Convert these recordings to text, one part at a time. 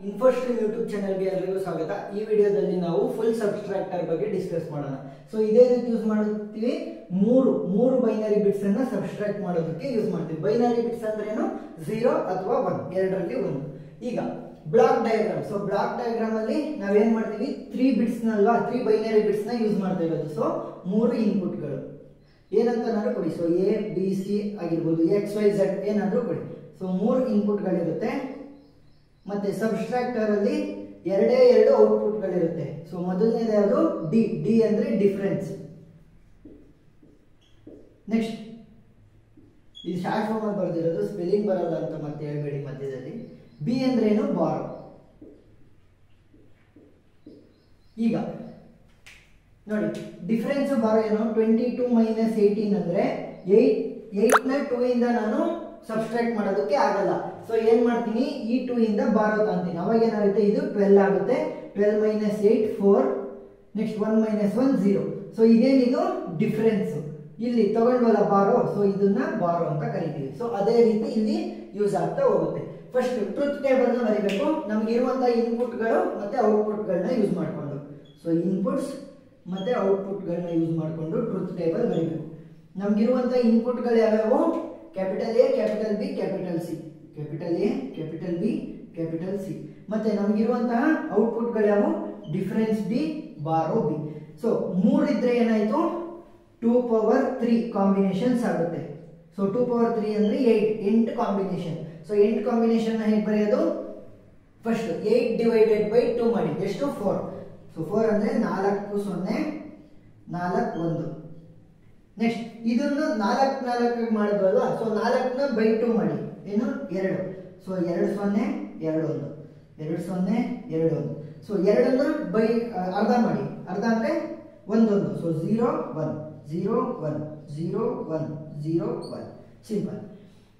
ಇನ್ಫೋಸ್ಟ್ರೀಮ್ YouTube ಚಾನೆಲ್ಗೆ ಎಲ್ಲರಿಗೂ ಸ್ವಾಗತ. ಈ ವಿಡಿಯೋದಲ್ಲಿ ನಾವು ಫುಲ್ ಸಬ್ಸ್ಟ್ರಾಕ್ಟರ್ ಬಗ್ಗೆ ಡಿಸ್ಕಸ್ ಮಾಡೋಣ. ಸೊ ಇದೇ ರೀತಿ ಯೂಸ್ ಮಾಡುತ್ತೀವಿ. ಮೂರು ಬೈನರಿ ಬಿಟ್ಸ್ ಅನ್ನ ಸಬ್ಸ್ಟ್ರಾಕ್ಟ್ ಮಾಡೋದಕ್ಕೆ ಯೂಸ್ ಮಾಡ್ತೀವಿ. ಬೈನರಿ ಬಿಟ್ಸ್ ಅಂದ್ರೆ ಏನು? 0 ಅಥವಾ 1 ಎರಡರಲ್ಲಿ ಒಂದು. ಈಗ block diagram. So block diagram ಅಲ್ಲಿ ನಾವೇನ್ ಮಾಡ್ತೀವಿ? 3 ಬಿಟ್ಸ್ ನಲ್ವಾ, 3 ಬೈನರಿ ಬಿಟ್ಸ್ ನ ಯೂಸ್ ಮಾಡ್ತಾ ಇರೋದು. ಸೊ 3 ಇನ್ಪುಟ್ಗಳು ಏನಂತ ನಾನು ಕೊಡಿ. ಸೊ ಎ ಬಿ ಸಿ ಆಗಿರ್ಬೋದು, XYZ ಏನಾದ್ರೂ ಕೊಡಿ. ಸೊ 3 ಇನ್ಪುಟ್ಗಳಿರುತ್ತೆ. ಮತ್ತೆ ಸಬ್ಸ್ಟ್ರಾಕ್ಟರ್ ಅಲ್ಲಿ ಎರಡೇ ಎರಡು ಔಟ್ಪುಟ್ ಗಳಿರುತ್ತೆ. ಸೊ ಮೊದಲನೇದು ಯಾವುದು? ಡಿ ಅಂದ್ರೆ ಡಿಫರೆನ್ಸ್. ನೆಕ್ಸ್ಟ್ ಇದು ಶಾರ್ಟ್ ಫಾರ್ಮ್ ಅಲ್ಲಿ ಬರ್ದಿರೋದು, ಸ್ಪೆಲ್ಲಿಂಗ್ ಬರಲ್ಲ ಅಂತ ಮತ್ತೆ ಹೇಳ್ಬೇಡಿ ಮಧ್ಯದಲ್ಲಿ. ಬಿ ಅಂದ್ರೆ ಏನು? ಬಾರೋ. ಈಗ ನೋಡಿ, ಡಿಫರೆನ್ಸ್ ಬಾರೋ ಏನು? 22 - 18 ಅಂದ್ರೆ 8 ನ 2 ಇಂದ ನಾನು ಸಬ್ಸ್ಟ್ರಾಕ್ಟ್ ಮಾಡೋದಕ್ಕೆ ಆಗಲ್ಲ. ಸೊ ಏನ್ ಮಾಡ್ತೀನಿ? ಈ 2 ಇಂದ ಬಾರೋ ಅಂತೀನಿ. ಅವಾಗ ಏನಾಗುತ್ತೆ? ಇದು 12 ಆಗುತ್ತೆ. 12 - 8 4. ನೆಕ್ಸ್ಟ್ 1 - 1 0. ಸೊ ಇದೇನಿದು? ಡಿಫರೆನ್ಸ್. ಇಲ್ಲಿ ತಗೊಂಡ್ವಲ್ಲ ಬಾರೋ, ಸೊ ಇದನ್ನ ಬಾರೋ ಅಂತ ಕರಿತೀವಿ. ಸೊ ಅದೇ ರೀತಿ ಇಲ್ಲಿ ಯೂಸ್ ಆಗ್ತಾ ಹೋಗುತ್ತೆ. ಫಸ್ಟ್ ಟ್ರೂತ್ ಟೇಬಲ್ ನ ಬರೀಬೇಕು. ನಮ್ಗೆ ಇರುವಂತಹ ಇನ್ಪುಟ್ಗಳು ಮತ್ತೆ ಔಟ್ಪುಟ್ ಗಳನ್ನ ಯೂಸ್ ಮಾಡ್ಕೊಂಡು, ಸೊ ಇನ್ಪುಟ್ಸ್ ಮತ್ತೆ ಔಟ್ಪುಟ್ ಗಳನ್ನ ಯೂಸ್ ಮಾಡ್ಕೊಂಡು ಟ್ರೂತ್ ಟೇಬಲ್ ಬರೀಬೇಕು. ನಮ್ಗಿರುವಂತಹ ಇನ್ಪುಟ್ಗಳು ಯಾವ್ಯಾವು? Capital A, capital B, capital C. Capital A, capital B, capital C. ಮತ್ತೆ ನಮ್ಗಿರುವಂತಹ ಔಟ್ಪುಟ್ಗಳು ಯಾವು? ಡಿಫರೆನ್ಸ್ ಡಿ, ಬಾರೋ ಬಿ. ಸೊ 3 ಇದ್ರೆ ಏನಾಯ್ತು? 2 ಪವರ್ 3 ಕಾಂಬಿನೇಷನ್ಸ್ ಆಗುತ್ತೆ. ಸೊ 2 ಪವರ್ 3 ಅಂದ್ರೆ 8 ಕಾಂಬಿನೇಷನ್. ಸೊ 8 ಕಾಂಬಿನೇಷನ್ ಹೇಗೆ ಬರೆಯೋದು? ಫಸ್ಟ್ 8 ಡಿವೈಡೆಡ್ ಬೈ 2 ಮಾಡಿ. ಎಷ್ಟು? 4. ಸೊ 4 ಅಂದ್ರೆ 4 0 4 1. ನೆಕ್ಸ್ಟ್ ಇದನ್ನು 4 ಮಾಡಿದ್ವಲ್ವಾ? ಸೊ 4ನ ಬೈ 2 ಮಾಡಿ. ಏನು? 2. ಸೊ 2 0 2 1 2 0 2 1. ಸೊ 2ನ್ನ ಬೈ ಅರ್ಧ ಮಾಡಿ. ಅರ್ಧ ಅಂದ್ರೆ 1 1. ಸೊ 0 1 0 1 0 1 0 1. ಸಿಂಪಲ್.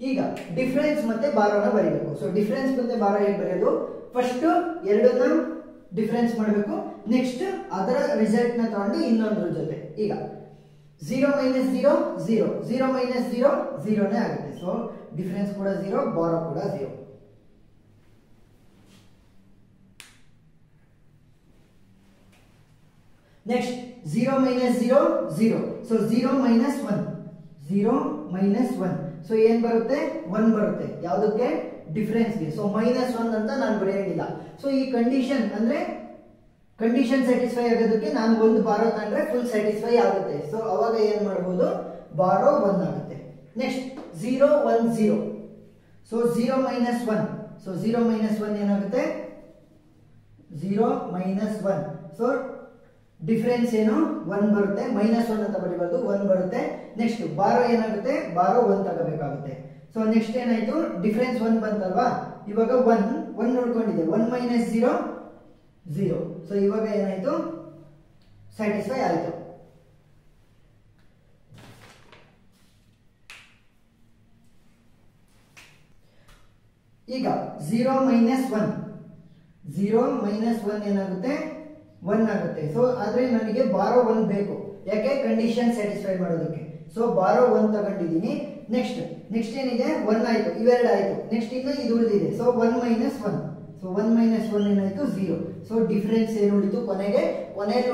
ಈಗ ಡಿಫರೆನ್ಸ್ ಮತ್ತೆ ಬಾರೋನ ಬರೀಬೇಕು. ಸೊ ಡಿಫರೆನ್ಸ್ ಮತ್ತೆ ಬಾರೋ ಹೇಗೆ ಬರೆಯೋದು? ಫಸ್ಟ್ ಎರಡನ್ನ ಡಿಫರೆನ್ಸ್ ಮಾಡಬೇಕು. ನೆಕ್ಸ್ಟ್ ಅದರ ರಿಸಲ್ಟ್ ನ ತಗೊಂಡು ಇನ್ನೊಂದ್ರ ಜೊತೆ. ಈಗ 0 - 0 0 0 - 0 0ನೇ ಆಗುತ್ತೆ. ಸೊ ಡಿಫರೆನ್ಸ್ ಕೂಡ 0, ಬಾರೋ ಕೂಡ 0. ನೆಕ್ಸ್ಟ್ 0 - 0 0. ಸೊ 0 - 1 0 - 1. ಸೊ ಏನ್ ಬರುತ್ತೆ? 1 ಬರುತ್ತೆ. ಯಾವುದಕ್ಕೆ? ಡಿಫರೆನ್ಸ್ಗೆ. ಸೊ -1 ಅಂತ ನಾನು ಬರೆಯಂಗಿಲ್ಲ. ಸೊ ಈ ಕಂಡೀಷನ್ ಅಂದ್ರೆ ಕಂಡೀಷನ್ ಸ್ಯಾಟಿಸ್ಫೈ ಆಗೋದಕ್ಕೆ ನಾನು ಒಂದು ಬಾರೋ ತಂದ್ರೆ ಫುಲ್ ಸ್ಯಾಟಿಸ್ಫೈ ಆಗುತ್ತೆ. ಸೊ ಅವಾಗ ಏನ್ ಮಾಡಬಹುದು? ಬಾರೋ 1 ಆಗುತ್ತೆ. ನೆಕ್ಸ್ಟ್ 0 1 0. ಸೊ 0 - 1. ಸೊ 0 - 1 ಏನಾಗುತ್ತೆ? 0 - 1. ಸೊ ಡಿಫರೆನ್ಸ್ ಏನು? 1 ಬರುತ್ತೆ. -1 ಅಂತ ಬರೀಬಾರ್ದು, 1 ಬರುತ್ತೆ. ನೆಕ್ಸ್ಟ್ ಬಾರೋ ಏನಾಗುತ್ತೆ? ಬಾರೋ 1 ತಗೋಬೇಕಾಗುತ್ತೆ. ಸೊ ನೆಕ್ಸ್ಟ್ ಏನಾಯ್ತು? ಡಿಫರೆನ್ಸ್ 1 ಬಂತಲ್ವಾ? ಇವಾಗ 1 ನೋಡ್ಕೊಂಡಿದೆ. 1 - 0 0. ಸೊ ಇವಾಗ ಏನಾಯ್ತು? ಸ್ಯಾಟಿಸ್ಫೈ ಆಯ್ತು. ಈಗ 0 - 1 0 - 1 ಏನಾಗುತ್ತೆ? 1 ಆಗುತ್ತೆ. ಸೊ ಆದ್ರೆ ನನಗೆ ಬಾರೋ 1 ಬೇಕು. ಯಾಕೆ? ಕಂಡೀಷನ್ ಸ್ಯಾಟಿಸ್ಫೈ ಮಾಡೋದಕ್ಕೆ. ಸೊ ಬಾರೋ 1 ತಗೊಂಡಿದ್ದೀನಿ. ನೆಕ್ಸ್ಟ್ ಏನಿದೆ? 1 ಆಯ್ತು, ಇವೆರಡು ಆಯ್ತು. ನೆಕ್ಸ್ಟ್ ಇನ್ನು ಇದು ಉಳಿದಿದೆ. ಸೊ 1 - 1. ಸೊ 1 - 1 ಏನಾಯ್ತು? 0. ಸೊ ಡಿಫರೆನ್ಸ್ ಏನು ಉಳಿತು? ಕೊನೆಗೆ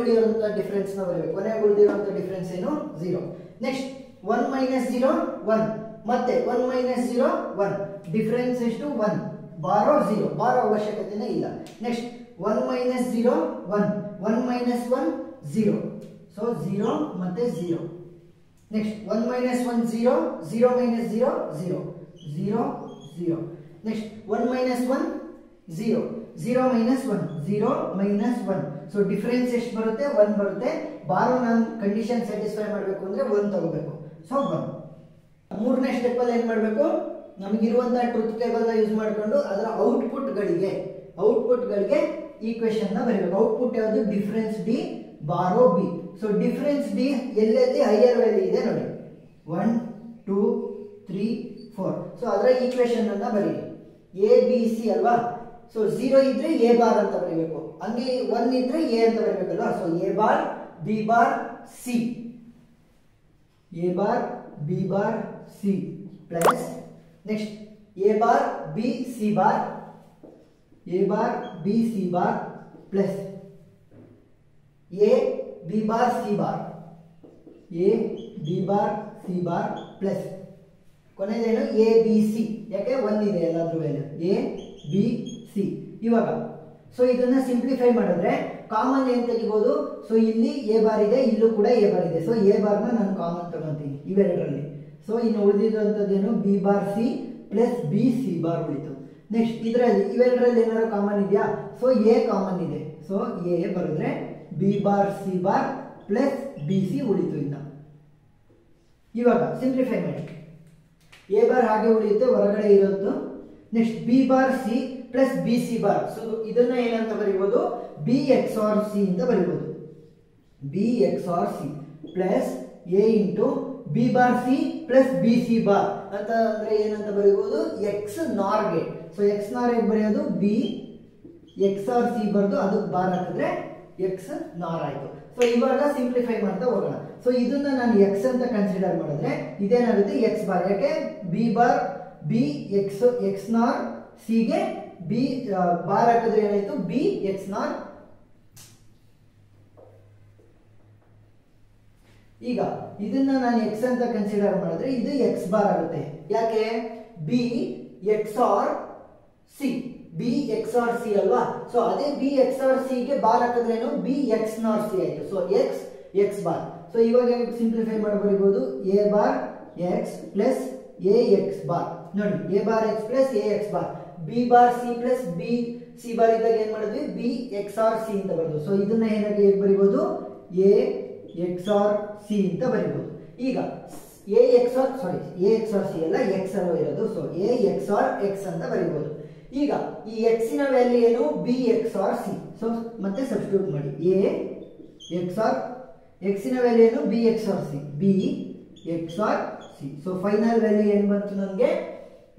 ಉಳಿಯುವಂತ ಡಿಫರೆನ್ಸ್ ನ ಬರಬೇಕು. ಕೊನೆಗೆ ಉಳಿದಿರುವಂತ ಡಿಫರೆನ್ಸ್ ಏನು? 0. ನೆಕ್ಸ್ಟ್ 1 - 0 1. ಮತ್ತೆ 1 - 0 1. ಡಿಫರೆನ್ಸ್ ಎಷ್ಟು? 1. ಬಾರೋ 0. ಬಾರೋ ಅವಶ್ಯಕತೆನೇ ಇಲ್ಲ. ನೆಕ್ಸ್ಟ್ 1 - 0 1. 1 - 1 0. ಸೊ 0 ಮತ್ತೆ 0. ನೆಕ್ಸ್ಟ್ 1 - 1 0 0 - 0 0 0 0. ನೆಕ್ಸ್ಟ್ 1 - 1 0 0 - 1 0 - 1. ಸೊ ಡಿಫರೆನ್ಸ್ ಎಷ್ಟು ಬರುತ್ತೆ? 1 ಬರುತ್ತೆ. ಬಾರೋ ನಾನು ಕಂಡೀಷನ್ ಸ್ಯಾಟಿಸ್ಫೈ ಮಾಡಬೇಕು ಅಂದ್ರೆ 1 ತಗೋಬೇಕು. ಸೊ 1. ಮೂರನೇ ಸ್ಟೆಪ್ ಅಲ್ಲಿ ಏನ್ ಮಾಡಬೇಕು? ನಮಗಿರುವಂತಹ ಟ್ರೂತ್ ಟೇಬಲ್ ನ ಯೂಸ್ ಮಾಡಿಕೊಂಡು ಅದರ ಔಟ್ಪುಟ್ ಗಳಿಗೆ ಈಕ್ವೇಶನ್ ನ ಬರೀಬೇಕು. ಔಟ್ಪುಟ್ ಯಾವುದು? ಡಿಫರೆನ್ಸ್ ಡಿ, ಬಾರೋ ಬಿ. ಸೊ ಡಿಫರೆನ್ಸ್ ಡಿ ಎಲ್ಲೆಲ್ಲಿ ಹೈಯರ್ ವ್ಯಾಲ್ಯೂ ಇದೆ ನೋಡಿ. 1 2 3 4. ಸೊ ಅದರ ಈಕ್ವೇಶನ್ ಅನ್ನ ಬರೀರಿ. ಎ ಬಿ ಸಿ ಅಲ್ವಾ? ಸೊ 0 ಇದ್ರೆ ಎ ಬಾರ್ ಅಂತ ಬರೀಬೇಕು. ಹಂಗೆ 1 ಇದ್ರೆ ಎ ಅಂತ ಬರೀಬೇಕಲ್ವಾ? So A bar B bar C, A bar B bar C plus next A bar B C bar A bar B C bar plus A B bar C bar A B bar C bar plus ಕೊನೆಯದೇನು A B C, ಯಾಕೆ 1 ಇದೆ ಎಲ್ಲಾದ್ರೂ value A B C. ಇವಾಗ so ಇದನ್ನ simplify ಮಾಡಿದ್ರೆ common ಏನ್ ತೆಗಿಬಹುದು? So ಇಲ್ಲಿ ಎ ಬಾರ್ ಇದೆ, ಇಲ್ಲೂ ಕೂಡ ಎ ಬಾರ್ ಇದೆ. ಸೊ ಎ ಬಾರ್ ನ ನಾನು ಕಾಮನ್ ತಗೊಂತೀನಿ ಇವೆರಡರಲ್ಲಿ. ಸೊ ಇನ್ನು ಉಳಿದಿರುವಂತದ್ದೇನು B bar C plus B C bar ಉಳಿತು. ನೆಕ್ಸ್ಟ್ ಇದರಲ್ಲಿ ಇವೆರಡರಲ್ಲಿ ಏನಾದ್ರು ಕಾಮನ್ ಇದೆಯಾ? ಸೊ ಎ ಕಾಮನ್ ಇದೆ. ಸೊ ಎ ಬರೆದ್ರೆ B bar C bar plus B C ಉಳಿತು. ಇನ್ನ ಇವಾಗ ಸಿಂಪ್ಲಿಫೈ ಮಾಡಿ ಎ ಬಾರ್ ಹಾಗೆ ಉಳಿಯುತ್ತೆ, ಹೊರಗಡೆ ಇರೋದು. Next B bar C plus B C bar. So ಇದನ್ನ ಏನಂತ ಬರೀಬಹುದು? ಬಿ ಎಕ್ಸ್ ಆರ್ ಸಿ ಅಂತ ಬರೀಬಹುದು. B XOR C plus A into B bar C plus B C bar ಅಂತ ಅಂದ್ರೆ ಏನಂತ ಬರೀಬಹುದು? ಎಕ್ಸ್ ನಾರ್ ಗೆ. ಸೊ ಎಕ್ಸ್ ನಾರ್ ಹೇಗೆ ಬರೆಯೋದು? ಬಿ ಎಕ್ಸ್ ಆರ್ ಸಿ ಬರೆದು ಅದಕ್ಕೆ ಬಾರ್ ಹಾಕಿದ್ರೆ ಎಕ್ಸ್ ನಾರ್ ಆಯ್ತು. ಸೊ ಇವಾಗ ಸಿಂಪ್ಲಿಫೈ ಮಾಡ್ತಾ ಹೋಗೋಣ. ಸೊ ಇದನ್ನ ನಾನು ಎಕ್ಸ್ ಅಂತ ಕನ್ಸಿಡರ್ ಮಾಡಿದ್ರೆ ಇದೇನಾಗುತ್ತೆ? X bar. ಯಾಕೆ? B bar B X XNOR C ಗೆ ಬಿ ಬಾರ್ ಹಾಕಿದ್ರೆ ಏನಾಯ್ತು? ಬಿ ಎಕ್ಸ್ ನಾರ್. ಈಗ ಇದನ್ನ ನಾನು ಎಕ್ಸ್ ಅಂತ ಕನ್ಸಿಡರ್ ಮಾಡಿದ್ರೆ ಇದು ಎಕ್ಸ್ ಬಾರ್ ಆಗುತ್ತೆ. ಯಾಕೆ? B XOR C, B XOR C ಅಲ್ವಾ? ಸೊ ಅದೇ ಬಿ ಎಕ್ಸ್ ಆರ್ ಸಿ ಗೆ ಬಾರ್ ಹಾಕಿದ್ರೇನು? ಬಿ ಎಕ್ಸ್ ನಾರ್ ಸಿ ಆಯ್ತು. So X X bar. So ಇವಾಗ ಸಿಂಪ್ಲಿಫೈ ಮಾಡಿ ಬರೀಬಹುದು A bar X plus A X bar. ನೋಡಿ A bar X plus A X bar. B bar C plus B C bar ಇದ್ದಾಗ ಏನ್ ಮಾಡಿದ್ವಿ? B XOR C ಅಂತ ಬರೆದು. So ಇದನ್ನ ಏನಾಗಿ ಹೇಗೆ ಬರೀಬಹುದು? ಎ ಎಕ್ಸ್ ಆರ್ ಸಿ ಅಂತ ಬರೀಬಹುದು. ಈಗ A XOR A XOR C ಅಲ್ಲ, ಎಕ್ಸ್ ಅಲ್ಲೋ ಇರೋದು. ಸೊ ಎ ಎಕ್ಸ್ ಆರ್ ಎಕ್ಸ್ ಅಂತ ಬರೀಬಹುದು. ಈಗ ಈ ಎಕ್ಸ್ ನ ವ್ಯಾಲ್ಯೂ ಏನು? B XOR C. So ಮತ್ತೆ ಸಬ್ಸ್ಟಿಟ್ಯೂಟ್ ಮಾಡಿ ಎ ಎಕ್ಸ್ ಆರ್ ಎಕ್ಸ್ ನ ವ್ಯಾಲ್ಯೂ ಏನು? B XOR C, B XOR C. So final value ಏನ್ ಬಂತು ನನಗೆ?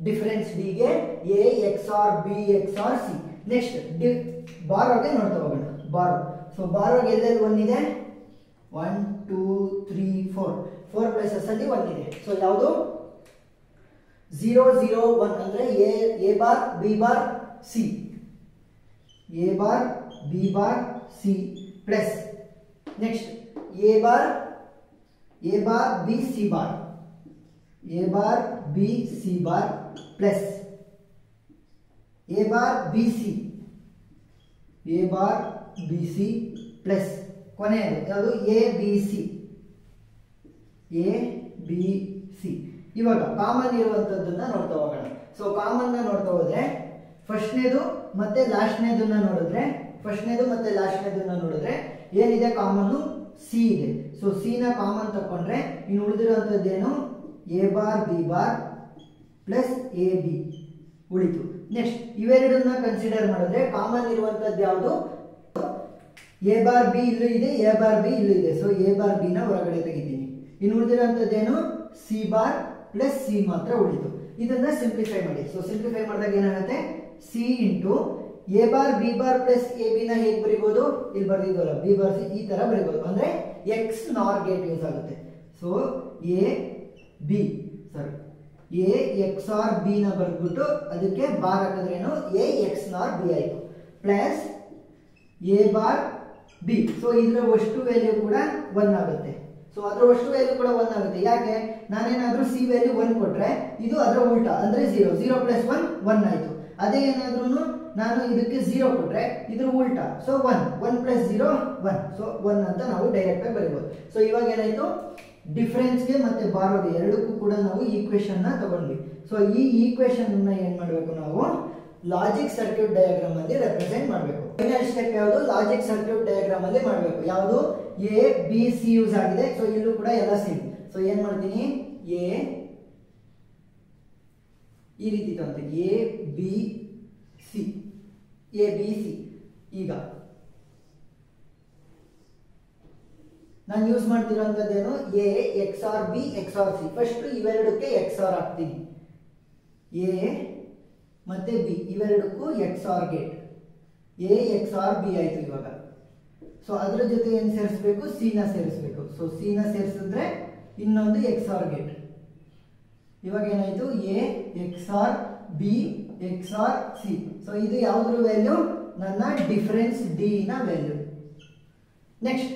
ಡಿಫರೆನ್ಸ್ ಡಿ ಗೆ A XOR B XOR C. Next ಬಾರೋಗೆ ನೋಡ್ತಾ ಹೋಗೋಣ. ಬಾರೋ. ಸೊ ಬಾರೋಗೆ ಎಲ್ಲೆಲ್ಲಿ 1 ಇದೆ? 1 2 3 4 ಪ್ಲೇಸಸ್ ಅಲ್ಲಿ 1 ಇದೆ. ಸೊ ಯಾವುದು? 0 0 1 ಅಂದ್ರೆ A bar B bar C, A bar B bar C plus next A bar B C bar, A bar B C bar plus A bar B C, A bar B C plus ಕೊನೆಯದು ಯಾವುದು? A B C, A B C. ಇವಾಗ common ಇರುವಂತದ್ದನ್ನ ನೋಡ್ತಾ ಹೋಗೋಣ. So common ನೋಡ್ತಾ ಹೋದ್ರೆ ಫಸ್ಟ್ನೇದು ಮತ್ತೆ ಲಾಸ್ಟ್ನೇದನ್ನ ನೋಡಿದ್ರೆ ಏನಿದೆ ಕಾಮನ್? ಸಿ ಇದೆ. ಸೊ ಸಿ ನ ಕಾಮನ್ ತಕೊಂಡ್ರೆ ಇನ್ನು ಉಳಿದಿರುವಂತದ್ದೇನು? A bar B bar plus A B ಉಳಿತು. ನೆಕ್ಸ್ಟ್ ಇವೆರಡನ್ನ ಕನ್ಸಿಡರ್ ಮಾಡಿದ್ರೆ ಕಾಮನ್ ಇರುವಂತದ್ದು ಯಾವುದು? ಎ ಬಾರ್ ಬಿ ಇಲ್ಲೂ ಇದೆ, ಎ ಬಾರ್ ಬಿ ಇಲ್ಲೂ ಇದೆ. ಸೊ ಎ ಬಾರ್ ಬಿ ನ ಹೊರಗಡೆ ತೆಗಿತೀನಿ. ಇನ್ನು ಉಳಿದಿರುವಂತದ್ದೇನು? ಸಿ ಬಾರ್ ಪ್ಲಸ್ ಸಿ ಮಾತ್ರ ಉಳಿತು. ಇದನ್ನ ಸಿಂಪ್ಲಿಫೈ ಮಾಡಿ. ಸೊ ಸಿಂಪ್ಲಿಫೈ ಮಾಡಿದಾಗ ಏನಾಗುತ್ತೆ? C into A bar B bar plus A B ನ ಹೇಗೆ ಬರೀಬಹುದು? ಇಲ್ಲಿ ಬರ್ದಿದ್ವಲ್ಲ ಬಿ ಬಾರ್ ಸಿ, ಈ ತರ ಬರೀಬಹುದು. ಅಂದ್ರೆ ಎಕ್ಸ್ ನಾರ್ ಗೇಟ್ ಯೂಸ್ ಆಗುತ್ತೆ. So A B A XOR B ನ ಬರ್ದ್ಬಿಟ್ಟು ಅದಕ್ಕೆ ಬಾರ್ ಹಾಕಿದ್ರೇನು? ಎ ಎಕ್ಸ್ ನಾರ್ ಬಿ ಆಯ್ತು plus A bar B. So ಇದರ ಅಷ್ಟು ವ್ಯಾಲ್ಯೂ ಕೂಡ 1 ಆಗುತ್ತೆ. ಸೊ ಅದರ ಅಷ್ಟು ವ್ಯಾಲ್ಯೂ ಕೂಡ 1 ಆಗುತ್ತೆ. ಯಾಕೆ? ನಾನೇನಾದ್ರೂ ಸಿ ವ್ಯಾಲ್ಯೂ 1 ಕೊಟ್ರೆ ಇದು ಅದರ ಉಲ್ಟಾ ಅಂದ್ರೆ 0 0 ಪ್ಲಸ್ 1 1 ಆಯ್ತು. ಅದೇ ಏನಾದ್ರೂ ನಾನು ಇದಕ್ಕೆ 0 ಕೊಟ್ರೆ ಇದ್ರ ಉಲ್ಟಾ. So 1 plus 0 1. ಸೊ 1 ಅಂತ ನಾವು ಡೈರೆಕ್ಟ್ ಆಗಿ ಬರೀಬಹುದು. ಸೊ ಇವಾಗ ಏನಾಯ್ತು? ಡಿಫರೆನ್ಸ್ಗೆ ಮತ್ತೆ ಬಾರೋಗೆ ಎರಡಕ್ಕೂ ಕೂಡ ನಾವು ಈಕ್ವೇಶನ್ ನ ತಗೊಂಡ್ವಿ. ಸೊ ಈ ಈಕ್ವೇಶನ್ ಏನ್ ಮಾಡಬೇಕು? ನಾವು ಲಾಜಿಕ್ ಸರ್ಕ್ಯೂಟ್ ಡಯಾಗ್ರಾಮ್ ಅಲ್ಲಿ ರೆಪ್ರೆಸೆಂಟ್ ಮಾಡಬೇಕು. ಫೈನಲ್ ಸ್ಟೆಪ್ ಯಾವುದು? ಲಾಜಿಕ್ ಸರ್ಕ್ಯೂಟ್ ಡಯಾಗ್ರಾಮ್ ಅಲ್ಲಿ ಮಾಡಬೇಕು. ಯಾವುದು? ಎ ಬಿ ಸಿ ಯೂಸ್ ಆಗಿದೆ. ಸೊ ಇಲ್ಲೂ ಕೂಡ ಎಲ್ಲ ಸೇಮ್. ಸೊ ಏನ್ ಮಾಡ್ತೀನಿ? ಎ ಈ ರೀತಿ ತಗೊಂತೀನಿ, A B C, A B C. ಈಗ ನಾನು ಯೂಸ್ ಮಾಡ್ತಿರೋಂಥದ್ದೇನು? A XOR B XOR C. First ಇವೆರಡಕ್ಕೆ ಎಕ್ಸ್ ಆರ್ ಹಾಕ್ತೀನಿ. ಎ ಮತ್ತೆ ಬಿ ಇವೆರಡಕ್ಕೂ XOR gate, A XOR B ಆಯ್ತು. ಇವಾಗ ಸೊ ಅದರ ಜೊತೆ ಏನ್ ಸೇರಿಸಬೇಕು? ಸಿ ನ ಸೇರಿಸಬೇಕು. ಸೊ ಸಿ ನ ಸೇರಿಸಿದ್ರೆ ಇನ್ನೊಂದು ಎಕ್ಸ್ ಆರ್ ಗೇಟ್. ಇವಾಗ ಏನಾಯ್ತು? A XOR B XOR C. So ಇದು ಯಾವುದ್ರ ವ್ಯಾಲ್ಯೂ? ನನ್ನ ಡಿಫರೆನ್ಸ್ D ನ ವ್ಯಾಲ್ಯೂ. ನೆಕ್ಸ್ಟ್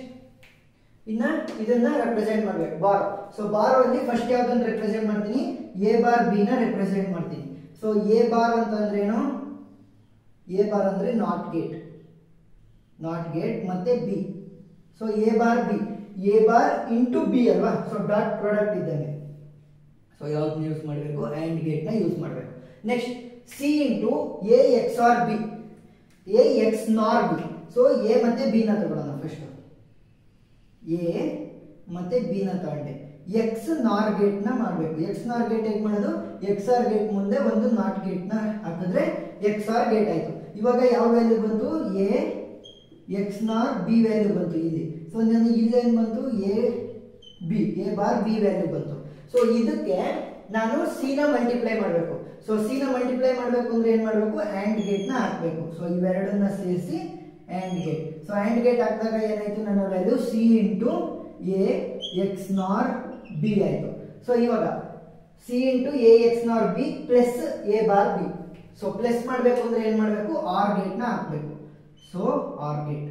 ಇನ್ನ ಇದನ್ನ ರೆಪ್ರೆಸೆಂಟ್ ಮಾಡಬೇಕು ಬಾರ್. ಸೊ ಬಾರ್ ಅಲ್ಲಿ ಫಸ್ಟ್ ಯಾವ್ದನ್ನ ರೆಪ್ರೆಸೆಂಟ್ ಮಾಡ್ತೀನಿ? A ಬಾರ್ B ನ ರೆಪ್ರೆಸೆಂಟ್ ಮಾಡ್ತೀನಿ. ಸೊ A ಬಾರ್ ಅಂತಂದ್ರೆ ಏನು? A ಬಾರ್ ಅಂದ್ರೆ ನಾಟ್ ಗೇಟ್ ಮತ್ತೆ B. So A bar B, A bar into B ಅಲ್ವಾ? ಸೊ ಡಾಟ್ ಪ್ರಾಡಕ್ಟ್ ಇದ್ದಂಗೆ. ಸೊ ಯಾವ್ದನ್ನ ಯೂಸ್ ಮಾಡಬೇಕು? ಆ್ಯಂಡ್ ಗೇಟ್ ನ ಯೂಸ್ ಮಾಡಬೇಕು. Next C into A XOR B, A X NOR B. So A ಮತ್ತೆ B ನ ತಗೊಳ್ಳೋಣ ಫಸ್ಟ್. A ಮತ್ತೆ B ನ ತಗೊಂಡೆ. X ನಾರ್ ಗೇಟ್ ನ ಮಾಡಬೇಕು. X ನಾರ್ ಗೇಟ್ ಹೇಗೆ ಮಾಡೋದು? XOR ಗೇಟ್ ಮುಂದೆ ಒಂದು ನಾಟ್ ಗೇಟ್ ನ ಹಾಕಿದ್ರೆ XOR ಗೇಟ್ ಆಯ್ತು. ಇವಾಗ ಯಾವ ವ್ಯಾಲ್ಯೂ ಬಂತು? A X ನಾರ್ B ವ್ಯಾಲ್ಯೂ ಬಂತು ಇಲ್ಲಿ. ಸೊ ನನಗೆ ಇಲ್ಲೇನು ಬಂತು? A ಬಾರ್ B ವ್ಯಾಲ್ಯೂ ಬಂತು. ಸೊ ಇದಕ್ಕೆ ನಾನು C ನ ಮಲ್ಟಿಪ್ಲೈ ಮಾಡಬೇಕು. ಸೊ C ನ ಮಲ್ಟಿಪ್ಲೈ ಮಾಡಬೇಕು ಅಂದ್ರೆ ಏನ್ ಮಾಡಬೇಕು? ಆ್ಯಂಡ್ ಗೇಟ್ ನ ಹಾಕಬೇಕು. ಸೊ ಇವೆರಡನ್ನ ಸೇರಿಸಿ and gate. So and gate ಹಾಕಿದಾಗ ಏನಾಯ್ತು? ನನ್ನ value C into A X ನಾರ್ B ಆಯ್ತು. ಸೊ ಇವಾಗ C ಇಂಟು A X ನಾರ್ B plus A bar B. So plus ಮಾಡಬೇಕು ಅಂದ್ರೆ ಏನ್ ಮಾಡಬೇಕು? ಆರ್ ಗೇಟ್ ನ ಹಾಕಬೇಕು. So R gate.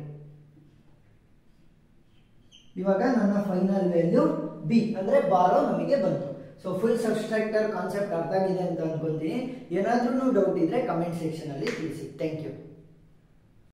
ಇವಾಗ ನನ್ನ ಫೈನಲ್ ವ್ಯಾಲ್ಯೂ B ಅಂದ್ರೆ ಬಾರೋ ನಮಗೆ ಬಂತು. ಸೊ ಫುಲ್ ಸಬ್ಸ್ಟ್ರಾಕ್ಟರ್ ಕಾನ್ಸೆಪ್ಟ್ ಅರ್ಥ ಆಗಿದೆ ಅಂತ ಅನ್ಕೊಂತೀನಿ. ಏನಾದ್ರೂ ಡೌಟ್ ಇದ್ರೆ ಕಮೆಂಟ್ ಸೆಕ್ಷನ್ ಅಲ್ಲಿ ತಿಳಿಸಿ. Thank you.